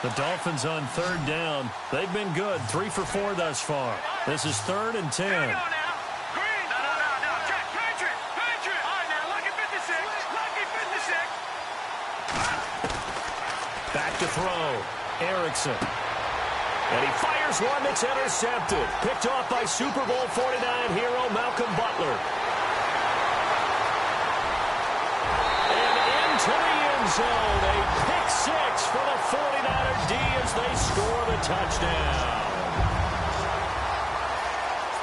The Dolphins on third down. They've been good, 3 for 4 thus far. This is 3rd and 10. Back to throw. Erickson. And he fires one that's intercepted. Picked off by Super Bowl 49 hero Malcolm Butler. And into the end zone. A pick six for the 49er D as they score the touchdown.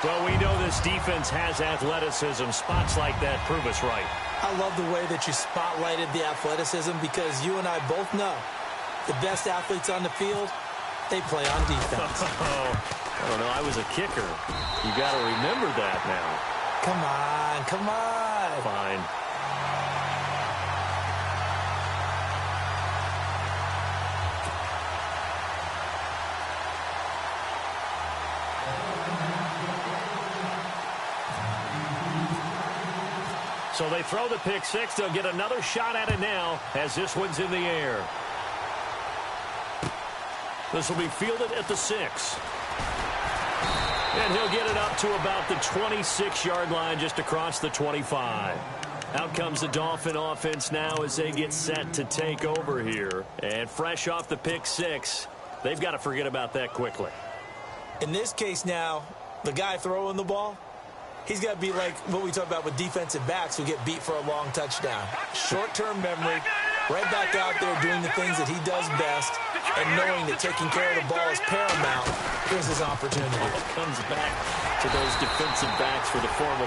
Well, we know this defense has athleticism. Spots like that prove us right. I love the way that you spotlighted the athleticism because you and I both know the best athletes on the field, they play on defense. I don't know. I was a kicker. You got to remember that now. Come on, come on. Fine. So they throw the pick six. They'll get another shot at it now as this one's in the air. This will be fielded at the 6. And he'll get it up to about the 26-yard line just across the 25. Out comes the Dolphin offense now as they get set to take over here. And fresh off the pick six, they've got to forget about that quickly. In this case now, the guy throwing the ball, he's got to be like what we talk about with defensive backs who get beat for a long touchdown. Short-term memory, right back out there doing the things that he does best, and knowing that taking care of the ball is paramount. Here's his opportunity. It comes back to those defensive backs for the former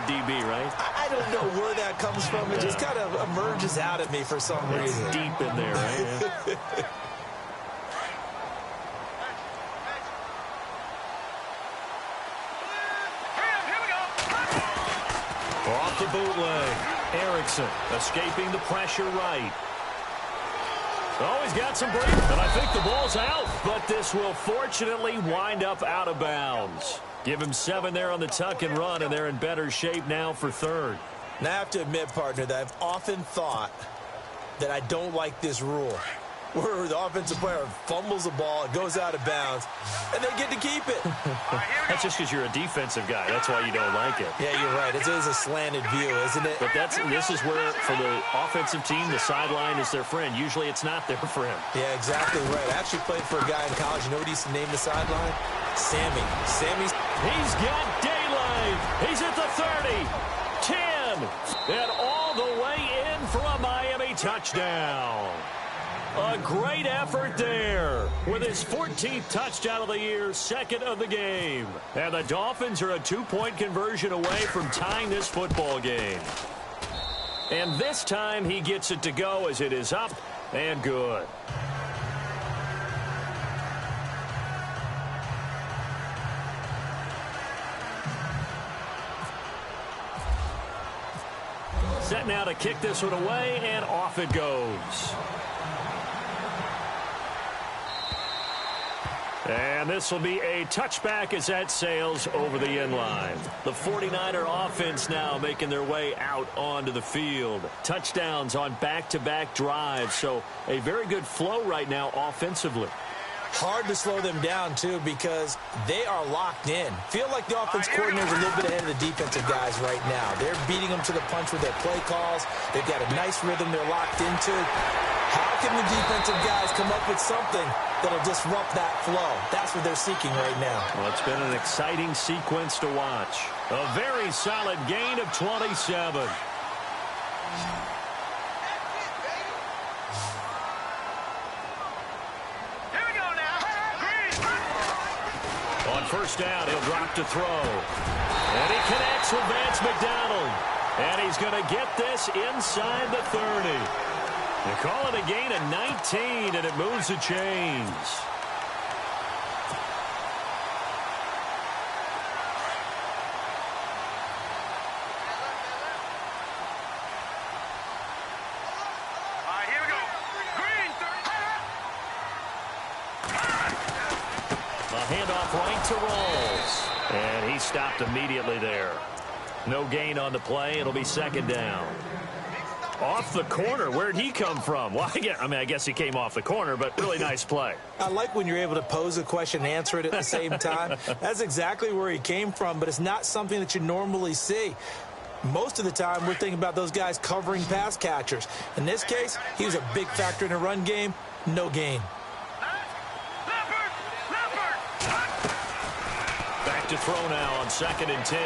DB, right? I don't know where that comes from. It just kind of emerges out at me for some reason. It's deep in there, right? Off the bootleg. Erickson escaping the pressure right. Oh, he's got some break, and I think the ball's out. But this will fortunately wind up out of bounds. Give him 7 there on the tuck and run, and they're in better shape now for third. Now, I have to admit, partner, that I've often thought that I don't like this rule, where the offensive player fumbles the ball, it goes out of bounds, and they get to keep it. That's just because you're a defensive guy. That's why you don't like it. Yeah, you're right. It is a slanted view, isn't it? But this is where, for the offensive team, the sideline is their friend. Usually it's not there for him. Yeah, exactly right. I actually played for a guy in college. You know what he used to name the sideline? Sammy. Sammy's. He's got daylight. He's at the 30, 10, and all the way in for a Miami touchdown. A great effort there with his 14th touchdown of the year, 2nd of the game. And the Dolphins are a 2-point conversion away from tying this football game. And this time he gets it to go as it is up and good. Set now to kick this one away, and off it goes. And this will be a touchback as that sails over the end line. The 49er offense now making their way out onto the field. Touchdowns on back-to-back drives, so a very good flow right now offensively. Hard to slow them down, too, because they are locked in. Feel like the offense coordinator is a little bit ahead of the defensive guys right now. They're beating them to the punch with their play calls. They've got a nice rhythm they're locked into. How can the defensive guys come up with something that'll disrupt that flow? That's what they're seeking right now. Well, it's been an exciting sequence to watch. A very solid gain of 27. On first down, he'll drop to throw. And he connects with Vance McDonald. And he's going to get this inside the 30. They call it a gain of 19, and it moves the chains. Here we go. Green. A handoff right to Rolls. And he stopped immediately there. No gain on the play. It'll be 2nd down. Off the corner. Where'd he come from? Well, I guess he came off the corner, but really nice play. I like when you're able to pose a question and answer it at the same time. That's exactly where he came from, but it's not something that you normally see. Most of the time, we're thinking about those guys covering pass catchers. In this case, he was a big factor in the run game. No gain. Back to throw now on 2nd and 10.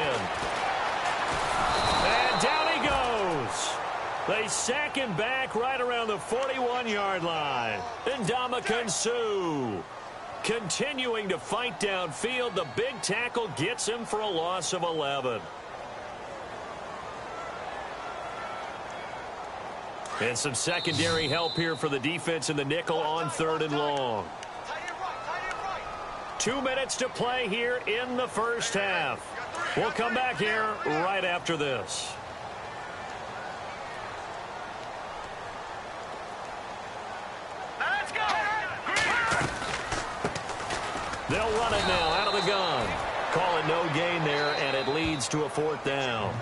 And down he goes. They sack him back right around the 41-yard line. Ndamukong Suh continuing to fight downfield. The big tackle gets him for a loss of 11. And some secondary help here for the defense in the nickel on 3rd and long. 2 minutes to play here in the first half. We'll come back here right after this. Let's go! They'll run it now out of the gun. Call it no gain there, and it leads to a 4th down.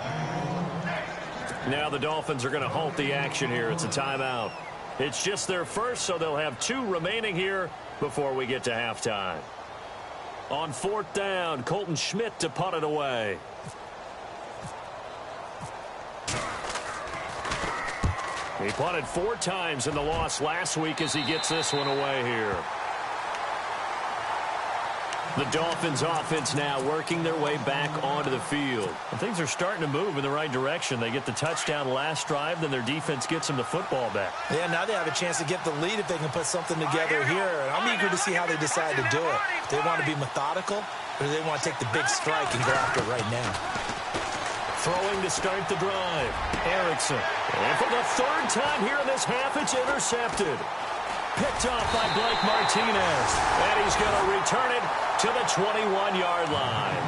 Now the Dolphins are going to halt the action here. It's a timeout. It's just their first, so they'll have 2 remaining here before we get to halftime. On 4th down, Colton Schmidt to punt it away. He punted 4 times in the loss last week as he gets this one away here. The Dolphins offense now working their way back onto the field. And things are starting to move in the right direction. They get the touchdown last drive, then their defense gets them the football back. Yeah, now they have a chance to get the lead if they can put something together here. And I'm eager to see how they decide to do it. Do they want to be methodical, or do they want to take the big strike and go after it right now? Throwing to start the drive. Erickson. And for the 3rd time here in this half, it's intercepted. Picked off by Blake Martinez. And he's going to return it to the 21-yard line.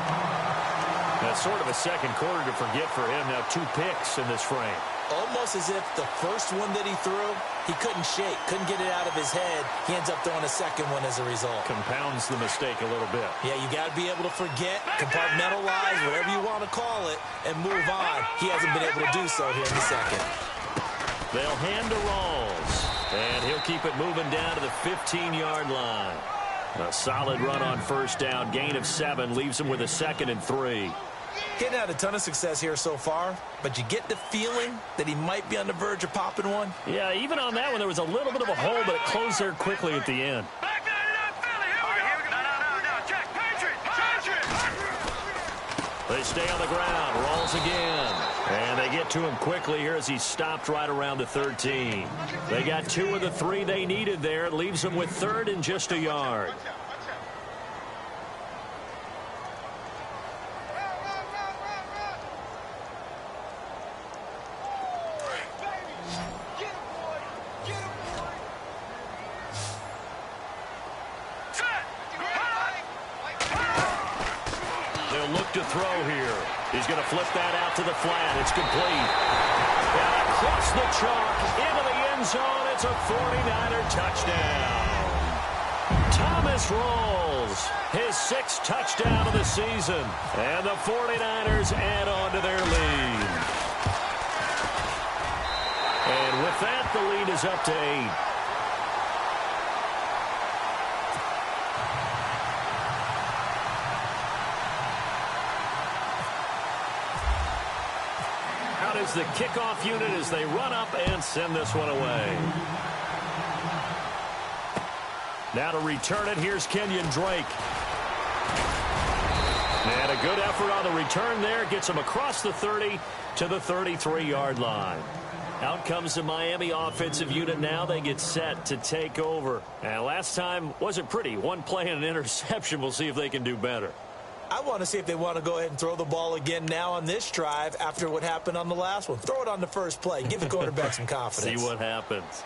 That's sort of a second quarter to forget for him. Now 2 picks in this frame. Almost as if the first one that he threw, he couldn't shake, couldn't get it out of his head. He ends up throwing a second one as a result. Compounds the mistake a little bit. Yeah, you got to be able to forget, compartmentalize, whatever you want to call it, and move on. He hasn't been able to do so here in the second. They'll hand to Rawls. And he'll keep it moving down to the 15-yard line. A solid run on 1st down. Gain of 7 leaves him with a 2nd and 3. Getting had a ton of success here so far, but you get the feeling that he might be on the verge of popping one. Yeah, even on that one, there was a little bit of a hole, but it closed there quickly at the end. They stay on the ground. Rolls again. And they get to him quickly here as he stopped right around the 13. They got 2 of the 3 they needed there. It leaves them with 3rd and just a yard. They'll look to throw here. He's going to flip that out to the flat. It's complete. And across the chalk into the end zone. It's a 49er touchdown. Thomas Rawls, his 6th touchdown of the season. And the 49ers add on to their lead. And with that, the lead is up to 8. Is the kickoff unit as they run up and send this one away. Now to return it, here's Kenyon Drake. And a good effort on the return there. Gets him across the 30 to the 33-yard line. Out comes the Miami offensive unit now. They get set to take over. And last time wasn't pretty. 1 play and an interception. We'll see if they can do better. I want to see if they want to go ahead and throw the ball again now on this drive after what happened on the last one. Throw it on the first play. Give the quarterback some confidence. See what happens.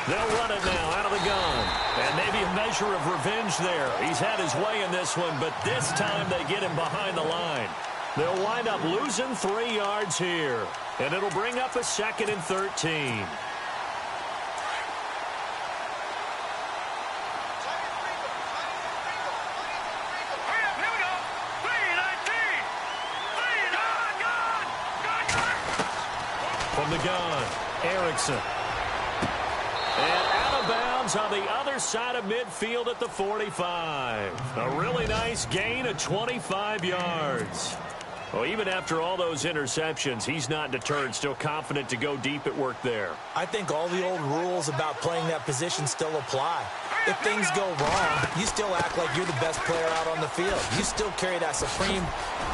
They'll run it now out of the gun. And maybe a measure of revenge there. He's had his way in this one, but this time they get him behind the line. They'll wind up losing 3 yards here. And it'll bring up a 2nd and 13. from the gun. Erickson. And out of bounds on the other side of midfield at the 45. A really nice gain of 25 yards. Well, even after all those interceptions, he's not deterred, still confident to go deep at work there. I think all the old rules about playing that position still apply. If things go wrong, you still act like you're the best player out on the field. You still carry that supreme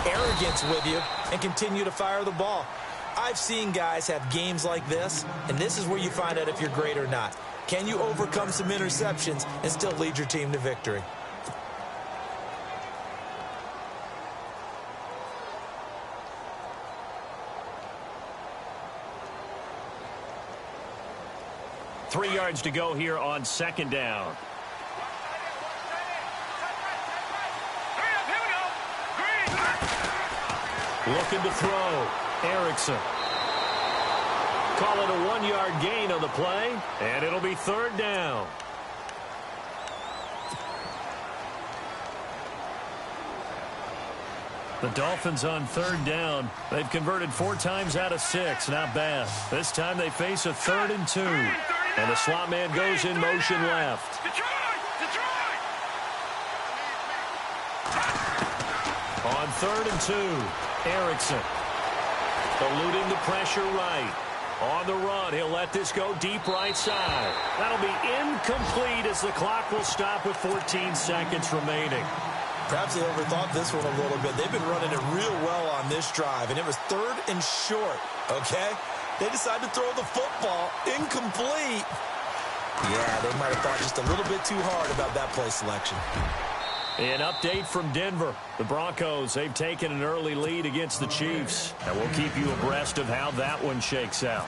arrogance with you and continue to fire the ball. I've seen guys have games like this, and this is where you find out if you're great or not. Can you overcome some interceptions and still lead your team to victory? Three yards to go here on second down. Looking to throw. Erickson. Call it a 1-yard gain on the play, and it'll be third down. The Dolphins on third down. They've converted 4 times out of 6. Not bad. This time they face a 3rd and 2. And the slot man goes in motion left. On 3rd and 2, Erickson. Eluding the pressure right. On the run, he'll let this go deep right side. That'll be incomplete as the clock will stop with 14 seconds remaining. Perhaps they overthought this one a little bit. They've been running it real well on this drive, and it was 3rd and short, okay? They decided to throw the football incomplete. Yeah, they might have thought just a little bit too hard about that play selection. An update from Denver. The Broncos, they've taken an early lead against the Chiefs. And we'll keep you abreast of how that one shakes out.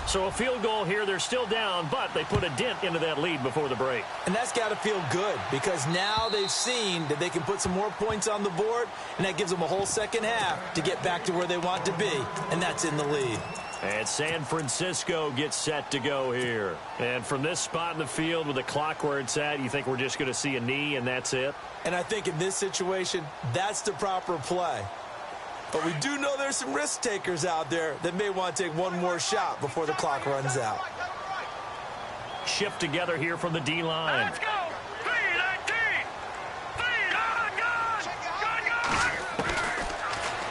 So a field goal here, they're still down, but they put a dent into that lead before the break. And that's got to feel good because now they've seen that they can put some more points on the board, and that gives them a whole second half to get back to where they want to be, and that's in the lead. And San Francisco gets set to go here. And from this spot in the field with the clock where it's at, you think we're just going to see a knee and that's it? And I think in this situation, that's the proper play. But we do know there's some risk takers out there that may want to take one more shot before the clock runs out. Shift together here from the D-line. Let's go! 3-19!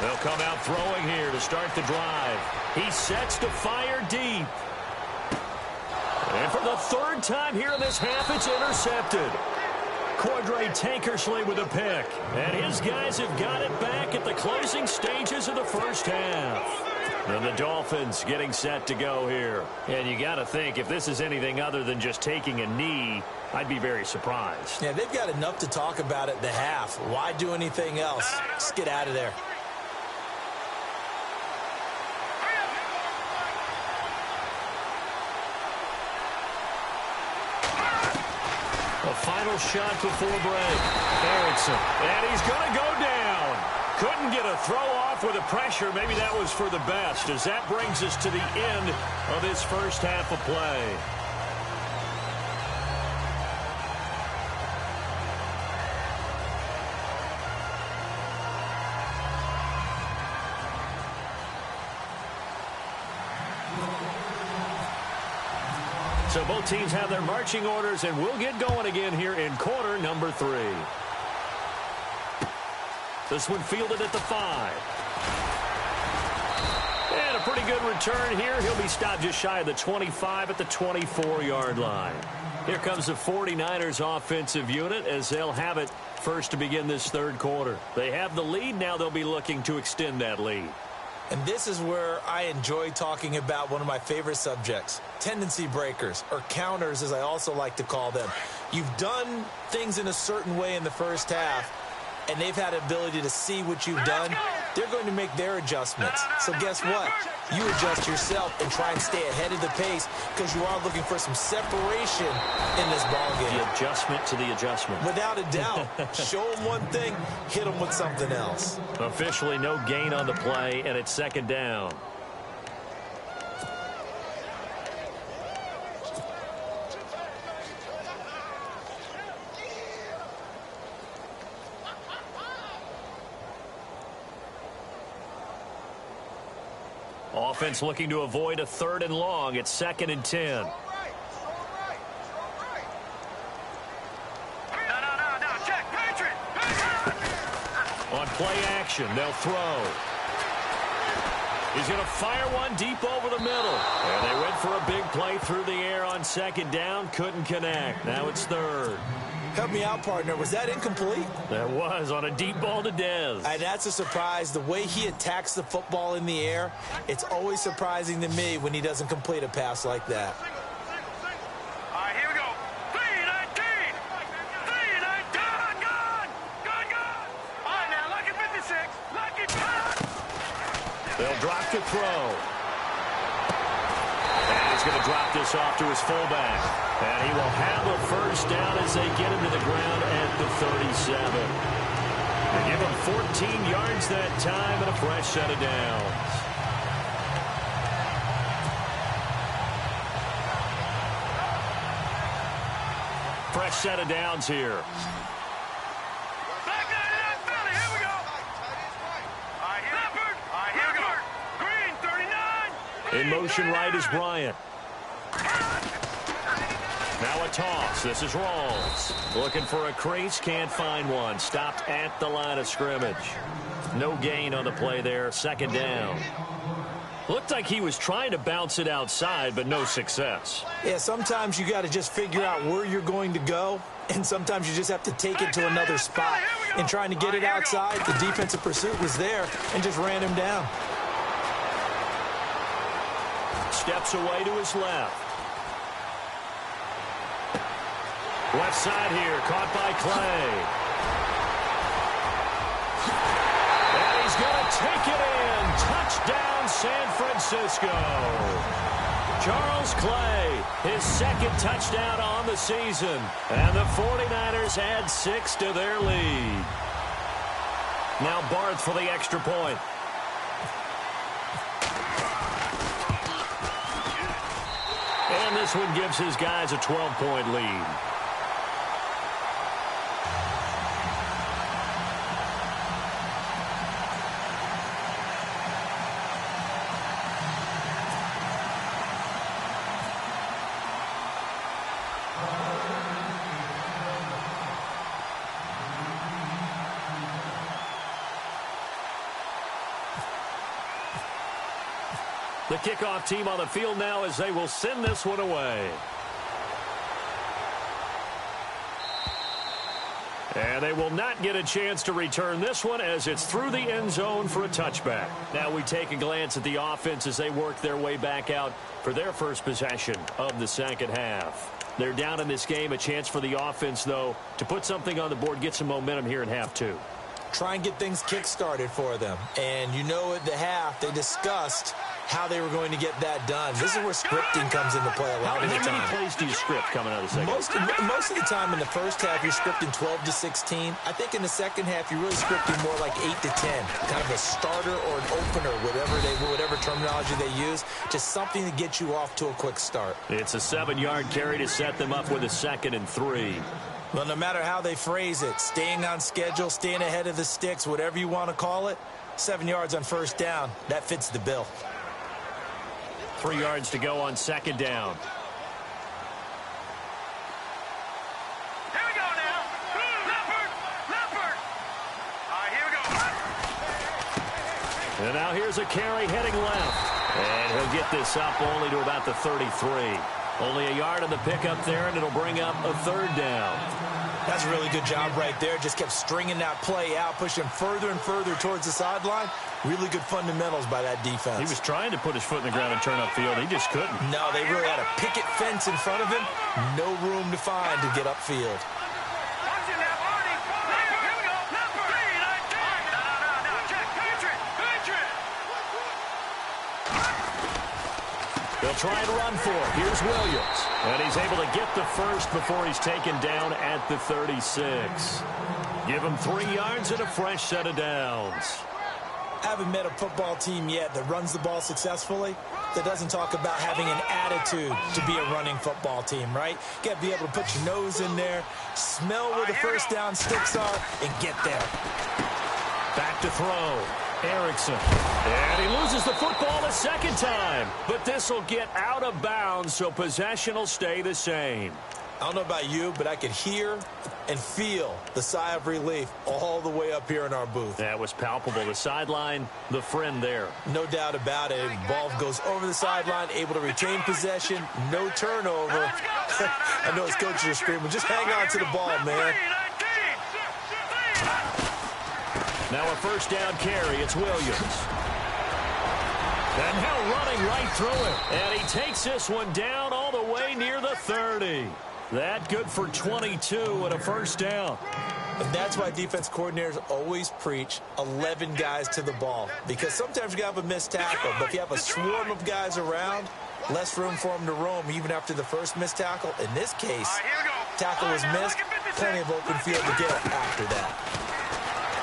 They'll come out throwing here to start the drive. He sets to fire deep. And for the 3rd time here in this half, it's intercepted. Cordray Tankersley with a pick. And his guys have got it back at the closing stages of the first half. And the Dolphins getting set to go here. And you got to think, if this is anything other than just taking a knee, I'd be very surprised. Yeah, they've got enough to talk about at the half. Why do anything else? Just get out of there. The final shot before break. Erickson. And he's going to go down. Couldn't get a throw off with the pressure. Maybe that was for the best, as that brings us to the end of this first half of play. So both teams have their marching orders, and we'll get going again here in quarter number 3. This one fielded at the 5. And a pretty good return here. He'll be stopped just shy of the 25 at the 24-yard line. Here comes the 49ers offensive unit as they'll have it first to begin this 3rd quarter. They have the lead. Now they'll be looking to extend that lead. And this is where I enjoy talking about one of my favorite subjects, tendency breakers, or counters as I also like to call them. You've done things in a certain way in the first half, and they've had the ability to see what you've done. They're going to make their adjustments. So guess what? You adjust yourself and try and stay ahead of the pace because you are looking for some separation in this ballgame. The adjustment to the adjustment. Without a doubt. Show them one thing, hit them with something else. Officially no gain on the play, and it's 2nd down. Offense looking to avoid a 3rd and long. It's 2nd and 10. No, check, Patriot. On play action, they'll throw. He's going to fire one deep over the middle. And they went for a big play through the air on 2nd down. Couldn't connect. Now it's 3rd. Help me out, partner. Was that incomplete? That was on a deep ball to Dez. And that's a surprise. The way he attacks the football in the air, it's always surprising to me when he doesn't complete a pass like that. All right, here we go. 3-19. 3-19. Gone. All right, now, lucky 56. Lucky. They'll drop to throw. And he's going to drop this off to his fullback. And he will have a 1st down as they get him to the ground at the 37. They give him 14 yards that time and a fresh set of downs. Fresh set of downs here. Back 99, Philly. Here we go. All right, Leopard. All right, here we go. Green, 39. In motion right is Bryant. Now a toss. This is Rawls. Looking for a crease. Can't find one. Stopped at the line of scrimmage. No gain on the play there. 2nd down. Looked like he was trying to bounce it outside, but no success. Yeah, sometimes you got to just figure out where you're going to go, and sometimes you just have to take it to another spot. In trying to get it outside, the defensive pursuit was there and just ran him down. Steps away to his left. Left side here, caught by Clay. And he's going to take it in. Touchdown, San Francisco. Charles Clay, his 2nd touchdown on the season. And the 49ers add 6 to their lead. Now Barth for the extra point. And this one gives his guys a 12-point lead. The kickoff team on the field now as they will send this one away. And they will not get a chance to return this one as it's through the end zone for a touchback. Now we take a glance at the offense as they work their way back out for their first possession of the 2nd half. They're down in this game. A chance for the offense, though, to put something on the board, get some momentum here in half 2. Try and get things kick-started for them. And you know at the half, they discussed how they were going to get that done. This is where scripting comes into play a lot of the time. How many plays do you script coming out of the 2nd? Most of the time in the first half, you're scripting 12 to 16. I think in the 2nd half, you're really scripting more like 8 to 10. Kind of a starter or an opener, whatever terminology they use. Just something to get you off to a quick start. It's a 7-yard carry to set them up with a 2nd and 3. Well, no matter how they phrase it, staying on schedule, staying ahead of the sticks, whatever you want to call it, 7 yards on 1st down, that fits the bill. 3 yards to go on 2nd down. Here we go now. Leopard. All right, here we go. And now here's a carry heading left. And he'll get this up only to about the 33. Only a yard on the pickup there, and it'll bring up a 3rd down. That's a really good job right there. Just kept stringing that play out, pushing further and further towards the sideline. Really good fundamentals by that defense. He was trying to put his foot in the ground and turn upfield. He just couldn't. No, they really had a picket fence in front of him. No room to find to get upfield. Watch it now, Barney. Leopard. Here we go. Leopard. 3-19. No. Check. Patriot. They'll try and run for it. Here's Williams. And he's able to get the first before he's taken down at the 36. Give him 3 yards and a fresh set of downs. I haven't met a football team yet that runs the ball successfully that doesn't talk about having an attitude to be a running football team, right? You got to be able to put your nose in there, smell where the first down sticks are, and get there. Back to throw. Erickson. And he loses the football a second time. But this will get out of bounds, so possession will stay the same. I don't know about you, but I could hear and feel the sigh of relief all the way up here in our booth. That was palpable. The sideline, the friend there. No doubt about it. Ball goes over the sideline, able to retain possession, no turnover. I know his coaches are screaming, just hang on to the ball, man. Now a first down carry. It's Williams. And now running right through it. And he takes this one down all the way near the 30. That good for 22 and a first down. And that's why defense coordinators always preach 11 guys to the ball. Because sometimes you have a missed tackle, but if you have a swarm of guys around, less room for them to roam even after the first missed tackle. In this case, tackle was missed, plenty of open field to get after that.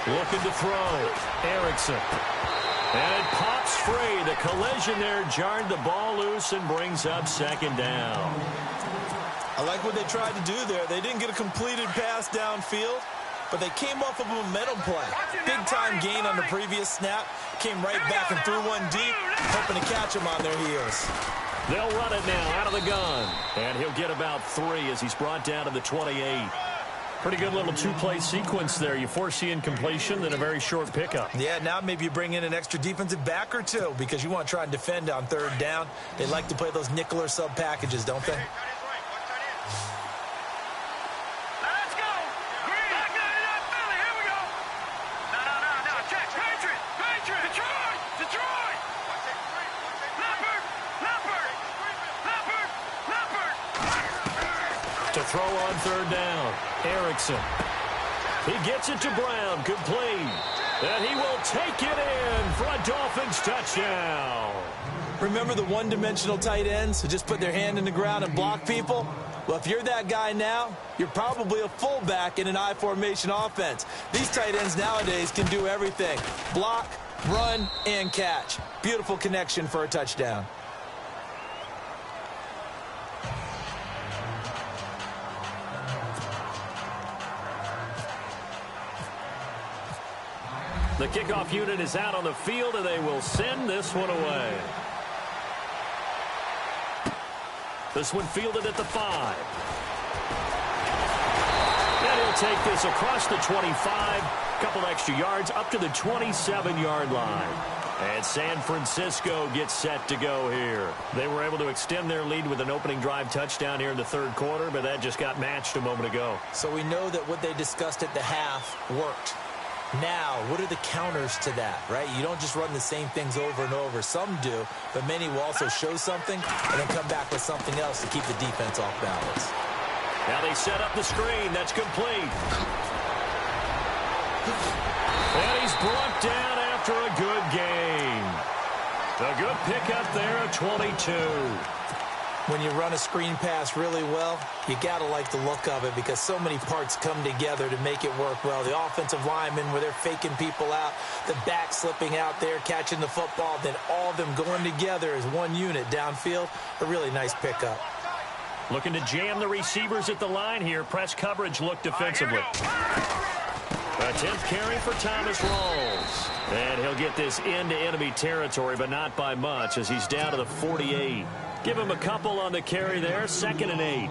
Looking to throw. Erickson. And it pops free. The collision there jarred the ball loose and brings up second down. I like what they tried to do there. They didn't get a completed pass downfield, but they came off of a momentum play. Big-time gain on the previous snap. Came right back and threw one deep, hoping to catch them on their heels. They'll run it now out of the gun. And he'll get about 3 as he's brought down to the 28. Pretty good little two-play sequence there. You foresee incompletion, then a very short pickup. Yeah, now maybe you bring in an extra defensive back or two because you want to try and defend on third down. They like to play those nickel or sub packages, don't they? To throw on third down, Erickson. He gets it to Brown, complete. And he will take it in for a Dolphins touchdown. Remember the one-dimensional tight ends who just put their hand in the ground and block people? Well, if you're that guy now, you're probably a fullback in an I formation offense. These tight ends nowadays can do everything. Block, run, and catch. Beautiful connection for a touchdown. The kickoff unit is out on the field, and they will send this one away. This one fielded at the 5. And he'll take this across the 25, a couple extra yards, up to the 27-yard line. And San Francisco gets set to go here. They were able to extend their lead with an opening drive touchdown here in the third quarter, but that just got matched a moment ago. So we know that what they discussed at the half worked. Now, what are the counters to that, right? You don't just run the same things over and over. Some do, but many will also show something and then come back with something else to keep the defense off balance. Now they set up the screen. That's complete. And he's brought down after a good game. A good pickup there at 22. When you run a screen pass really well, you got to like the look of it because so many parts come together to make it work well. The offensive linemen, where they're faking people out, the back slipping out there, catching the football, then all of them going together as one unit downfield. A really nice pickup. Looking to jam the receivers at the line here. Press coverage look defensively. A 10th carry for Thomas Rawls. And he'll get this into enemy territory, but not by much as he's down to the 48. Give him a couple on the carry there, 2nd and 8.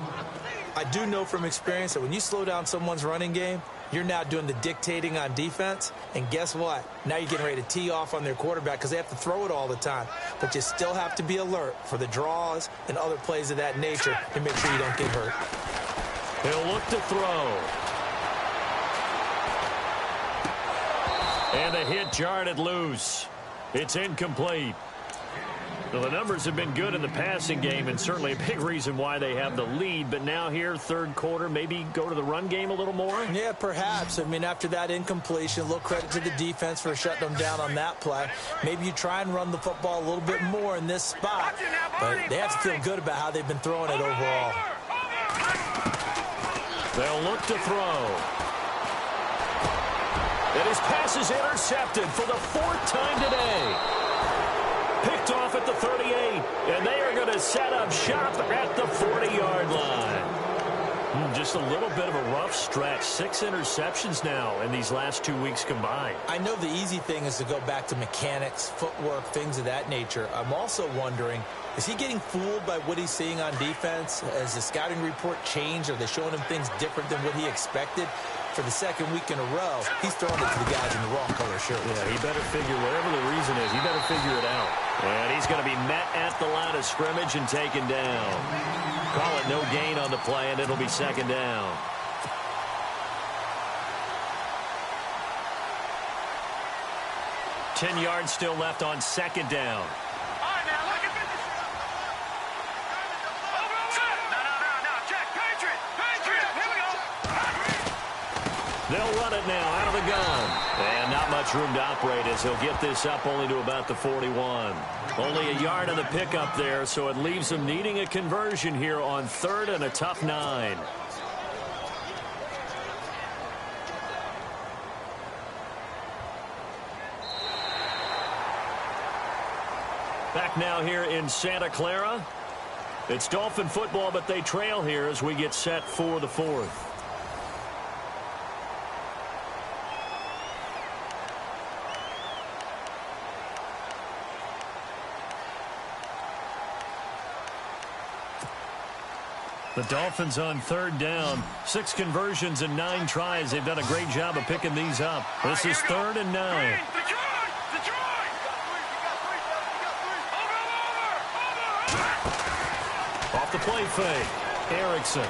I do know from experience that when you slow down someone's running game, you're now doing the dictating on defense. And guess what? Now you're getting ready to tee off on their quarterback because they have to throw it all the time. But you still have to be alert for the draws and other plays of that nature to make sure you don't get hurt. He'll look to throw. And the hit jarred it loose. It's incomplete. Well, the numbers have been good in the passing game and certainly a big reason why they have the lead. But now here, third quarter, maybe go to the run game a little more? Yeah, perhaps. I mean, after that incompletion, a little credit to the defense for shutting them down on that play. Maybe you try and run the football a little bit more in this spot. But they have to feel good about how they've been throwing it overall. They'll look to throw. And his pass is intercepted for the 4th time today. Picked off at the 38, and they are going to set up shop at the 40-yard line. Just a little bit of a rough stretch. 6 interceptions now in these last 2 weeks combined. I know the easy thing is to go back to mechanics, footwork, things of that nature. I'm also wondering, is he getting fooled by what he's seeing on defense? Has the scouting report changed? Are they showing him things different than what he expected? For the second week in a row, he's throwing it to the guys in the wrong color shirt. Yeah, he better figure, whatever the reason is, he better figure it out. And he's going to be met at the line of scrimmage and taken down. Call it no gain on the play, and it'll be second down. Ten yards still left on second down. They'll run it now out of the gun. And not much room to operate as he'll get this up only to about the 41. Only a yard on the pickup there, so it leaves him needing a conversion here on 3rd and a tough 9. Back now here in Santa Clara. It's Dolphin football, but they trail here as we get set for the 4th. The Dolphins on 3rd down. 6 conversions and 9 tries. They've done a great job of picking these up. This is 3rd and 9. Off the play fake. Erickson.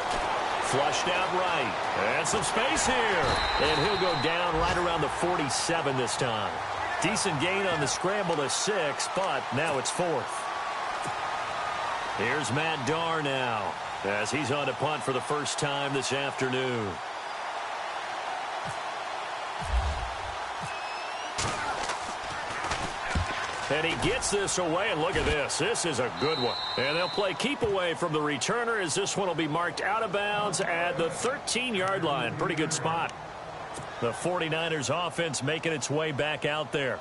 Flushed out right. And some space here. And he'll go down right around the 47 this time. Decent gain on the scramble to 6, but now it's 4th. Here's Matt Darr now, as he's on to punt for the first time this afternoon. And he gets this away, and look at this. This is a good one. And they'll play keep away from the returner as this one will be marked out of bounds at the 13-yard line. Pretty good spot. The 49ers offense making its way back out there.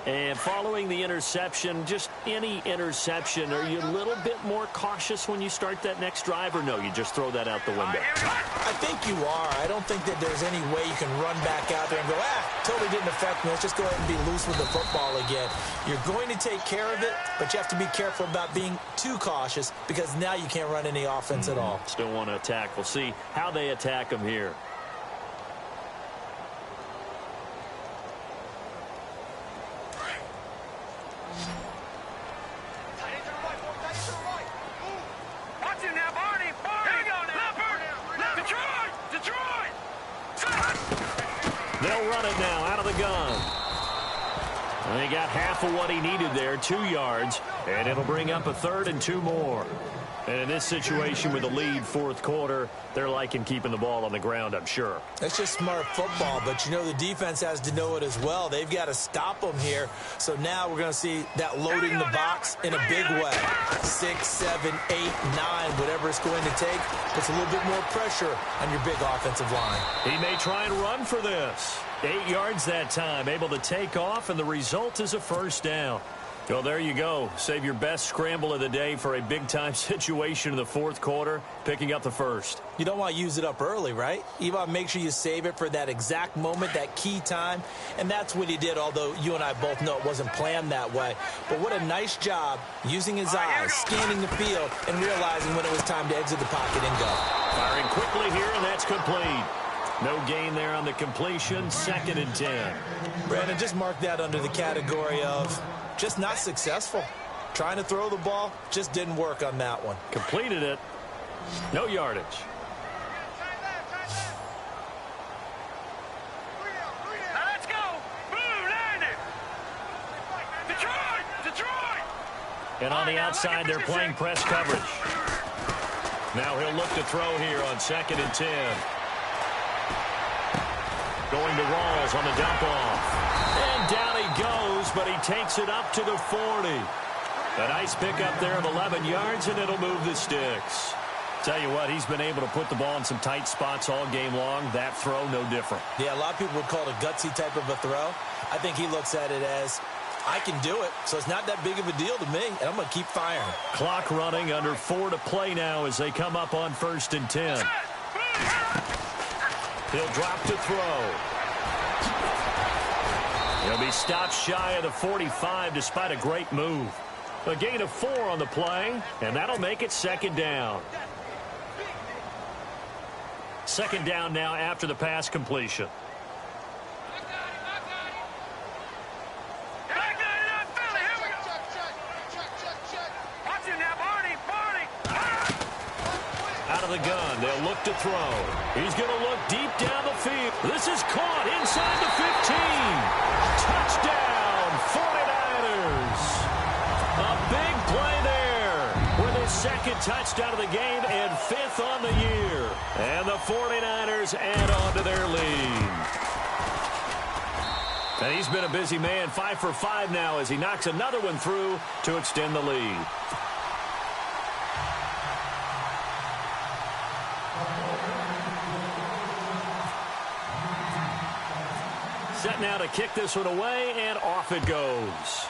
And following the interception, just any interception, are you a little bit more cautious when you start that next drive, or no, you just throw that out the window? I think you are. I don't think that there's any way you can run back out there and go, totally didn't affect me. Let's just go ahead and be loose with the football again. You're going to take care of it, but you have to be careful about being too cautious because now you can't run any offense at all. Still want to attack. We'll see how they attack them here. They'll run it now out of the gun. And he got half of what he needed there, 2 yards, and it'll bring up a 3rd and 2 more. And in this situation with the lead 4th quarter, they're liking keeping the ball on the ground, I'm sure. That's just smart football, but you know the defense has to know it as well. They've got to stop them here. So now we're going to see that loading the box in a big way. 6, 7, 8, 9, whatever it's going to take, puts a little bit more pressure on your big offensive line. He may try and run for this. 8 yards that time, able to take off, and the result is a first down. Well, there you go. Save your best scramble of the day for a big-time situation in the 4th quarter, picking up the first. You don't want to use it up early, right? You want to make sure you save it for that exact moment, that key time, and that's what he did, although you and I both know it wasn't planned that way. But what a nice job using his eyes, scanning the field, and realizing when it was time to exit the pocket and go. Firing quickly here, and that's complete. No gain there on the completion, 2nd and 10. Brandon, just mark that under the category of just not successful. Trying to throw the ball, just didn't work on that one. Completed it. No yardage. Let's go. Blue landed. Detroit. And on the outside, they're playing press coverage. Now he'll look to throw here on 2nd and 10. Going to Rawls on the dump off. And down he goes, but he takes it up to the 40. A nice pickup there of 11 yards, and it'll move the sticks. Tell you what, he's been able to put the ball in some tight spots all game long. That throw, no different. Yeah, a lot of people would call it a gutsy type of a throw. I think he looks at it as, I can do it, so it's not that big of a deal to me, and I'm going to keep firing. Clock running, under 4 to play now as they come up on 1st and 10. He'll drop to throw. He'll be stopped shy of the 45 despite a great move. A gain of 4 on the play, and that'll make it second down. Second down now after the pass completion. Out of the gun, they'll look to throw. He's going to look deep down the field. This is caught inside the 15. Touchdown, 49ers. A big play there with his second touchdown of the game and 5th on the year. And the 49ers add on to their lead. And he's been a busy man, 5 for 5 now as he knocks another one through to extend the lead. Set now to kick this one away, and off it goes.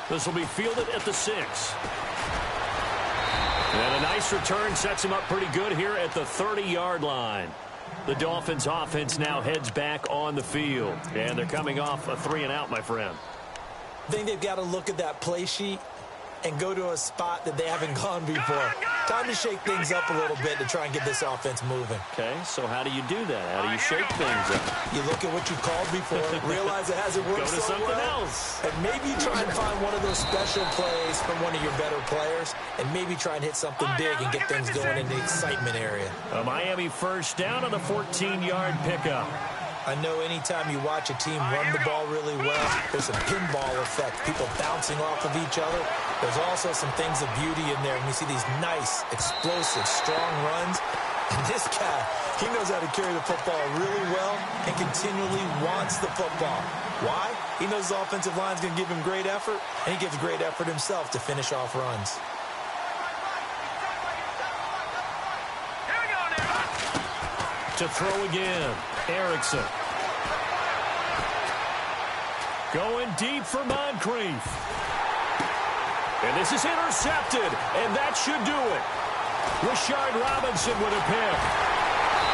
This will be fielded at the 6. And a nice return sets him up pretty good here at the 30-yard line. The Dolphins' offense now heads back on the field. And they're coming off a 3-and-out, my friend. I think they've got to look at that play sheet and go to a spot that they haven't gone before. Time to shake things up a little bit to try and get this offense moving. Okay, so how do you do that? How do you shake things up? You look at what you called before, realize it hasn't worked so well. Go to something else. And maybe you try and find one of those special plays from one of your better players, and maybe try and hit something big and get things going in the excitement area. A Miami first down on the 14-yard pickup. I know anytime you watch a team run the ball really well, there's a pinball effect, people bouncing off of each other. There's also some things of beauty in there when you see these nice, explosive, strong runs. And this guy, he knows how to carry the football really well and continually wants the football. Why? He knows the offensive line's going to give him great effort, and he gives great effort himself to finish off runs. To throw again, Erickson. Going deep for Moncrief. And this is intercepted, and that should do it. Rashard Robinson with a pick.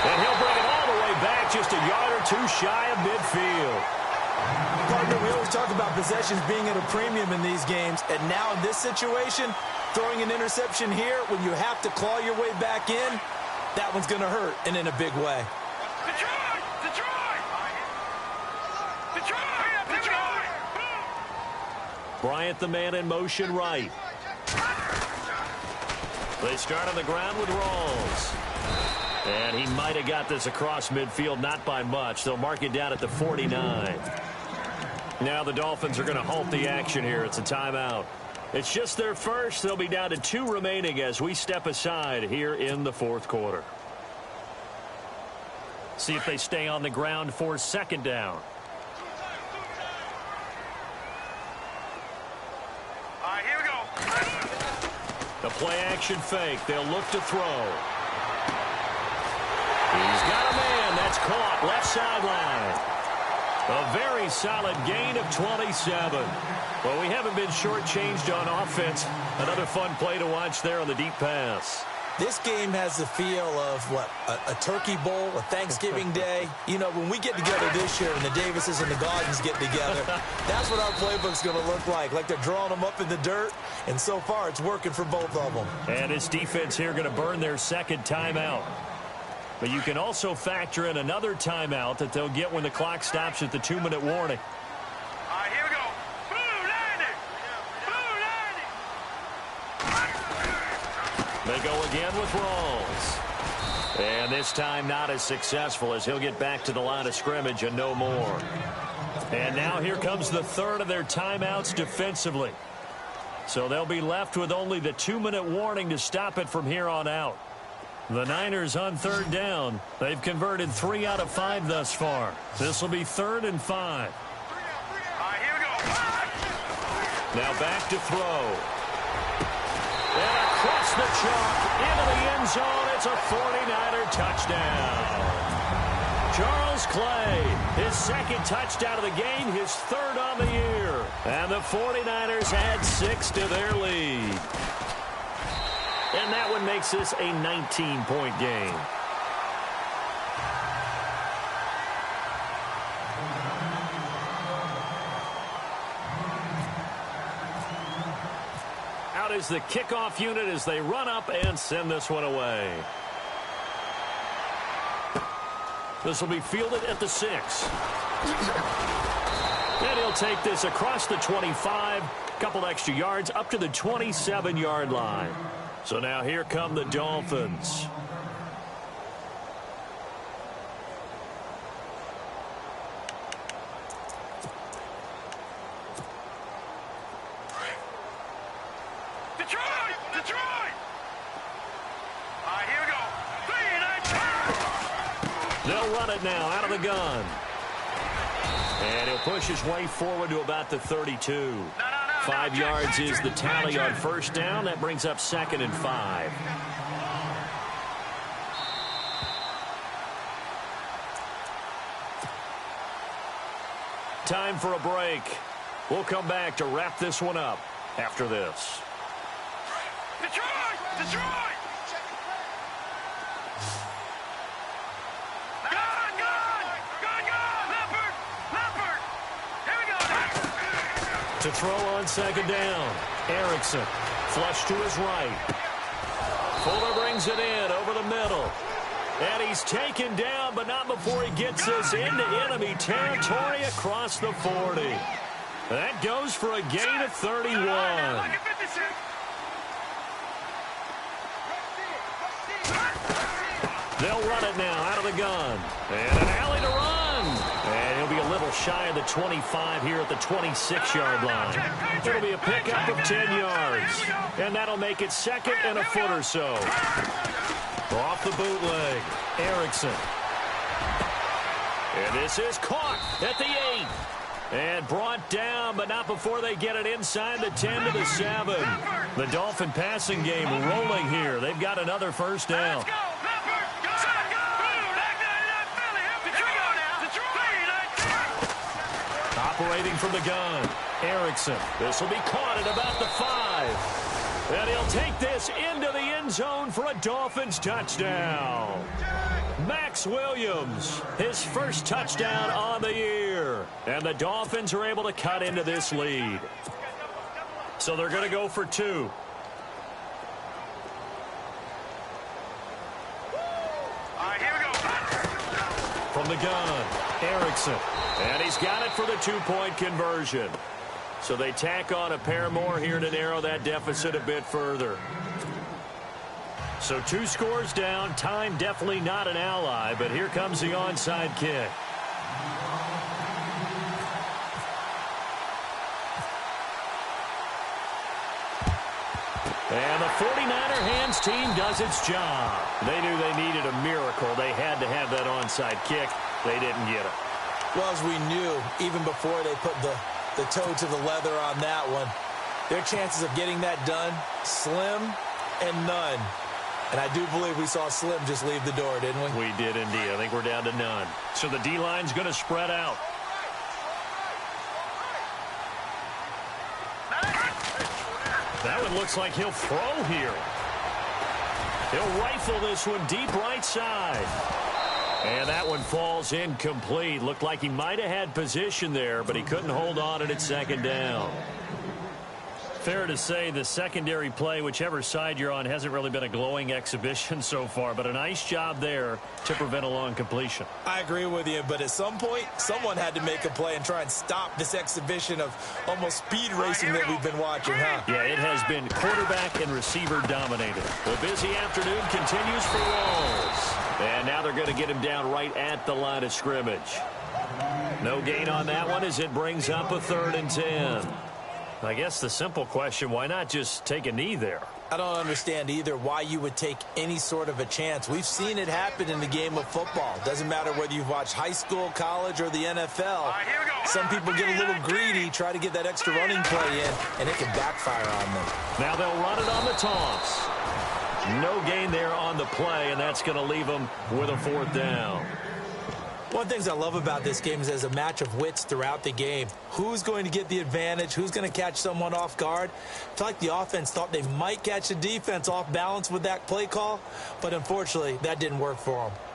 And he'll bring it all the way back just a yard or 2 shy of midfield. Partner, we always talk about possessions being at a premium in these games, and now in this situation, throwing an interception here when you have to claw your way back in, that one's going to hurt, and in a big way. Detroit! Detroit! Detroit! Detroit! Bryant the man in motion right. They start on the ground with Rawls. And he might have got this across midfield, not by much. They'll mark it down at the 49. Now the Dolphins are going to halt the action here. It's a timeout. It's just their first. They'll be down to 2 remaining as we step aside here in the 4th quarter. See if they stay on the ground for second down. All right, here we go. The play-action fake. They'll look to throw. He's got a man. That's caught. Left sideline. A very solid gain of 27. Well, we haven't been shortchanged on offense. Another fun play to watch there on the deep pass. This game has the feel of, what, a turkey bowl, a Thanksgiving day. You know, when we get together this year and the Davises and the Gardens get together, that's what our playbook's going to look like they're drawing them up in the dirt, and so far it's working for both of them. And this defense here going to burn their second timeout. But you can also factor in another timeout that they'll get when the clock stops at the 2-minute warning. All right, here we go. Blue 90. Blue 90. They go again with Rawls. And this time not as successful as he'll get back to the line of scrimmage and no more. And now here comes the third of their timeouts defensively. So they'll be left with only the 2-minute warning to stop it from here on out. The Niners on third down. They've converted 3 out of 5 thus far. This will be 3rd and 5. All right, here we go. Now back to throw. And across the chalk into the end zone. It's a 49er touchdown. Charles Clay, his second touchdown of the game, his 3rd on the year. And the 49ers add 6 to their lead. And And that one makes this a 19-point game. Out is the kickoff unit as they run up and send this one away. This will be fielded at the 6. And he'll take this across the 25, couple extra yards up to the 27-yard line. So now here come the Dolphins. Detroit! Detroit! All right, here we go. 3 and 9. They'll run it now out of the gun. And he'll push his way forward to about the 32. 5 yards is the tally on first down. That brings up 2nd and 5. Time for a break. We'll come back to wrap this one up after this. Detroit! Detroit! To throw on 2nd down. Erickson, flush to his right. Fuller brings it in over the middle. And he's taken down, but not before he gets this into enemy territory across the 40. That goes for a gain of 31. They'll run it now out of the gun. And an alley to run. And he'll be a little shy of the 25 here at the 26-yard line. It'll be a pickup of 10 yards. And that'll make it 2nd and a foot or so. Off the bootleg, Erickson. And this is caught at the 8. And brought down, but not before they get it inside the 10 to the 7. The Dolphin passing game rolling here. They've got another first down. Operating from the gun, Erickson. This will be caught at about the 5. And he'll take this into the end zone for a Dolphins touchdown. Max Williams, his first touchdown on the year. And the Dolphins are able to cut into this lead. So they're going to go for 2. From the gun, Erickson. And he's got it for the 2-point conversion. So they tack on a pair more here to narrow that deficit a bit further. So 2 scores down. Time definitely not an ally, but here comes the onside kick. And the 49er hands team does its job. They knew they needed a miracle. They had to have that onside kick. They didn't get it. Well, as we knew, even before they put the toe to the leather on that one, their chances of getting that done, slim and none. And I do believe we saw Slim just leave the door, didn't we? We did indeed. I think we're down to none. So the D-line's going to spread out. That one looks like he'll throw here. He'll rifle this one deep right side. And that one falls incomplete. Looked like he might have had position there, but he couldn't hold on it at 2nd down. Fair to say the secondary play, whichever side you're on, hasn't really been a glowing exhibition so far, but a nice job there to prevent a long completion. I agree with you, but at some point, someone had to make a play and try and stop this exhibition of almost speed racing that we've been watching, huh? Yeah, it has been quarterback and receiver dominated. The busy afternoon continues for Walls. And now they're going to get him down right at the line of scrimmage. No gain on that one as it brings up a 3rd and 10. I guess the simple question, why not just take a knee there? I don't understand either why you would take any sort of a chance. We've seen it happen in the game of football. Doesn't matter whether you've watched high school, college, or the NFL. Some people get a little greedy, try to get that extra running play in, and it can backfire on them. Now they'll run it on the toss. No gain there on the play, and that's going to leave them with a 4th down. One of the things I love about this game is there's a match of wits throughout the game. Who's going to get the advantage? Who's going to catch someone off guard? I feel like the offense thought they might catch the defense off balance with that play call, but unfortunately, that didn't work for them.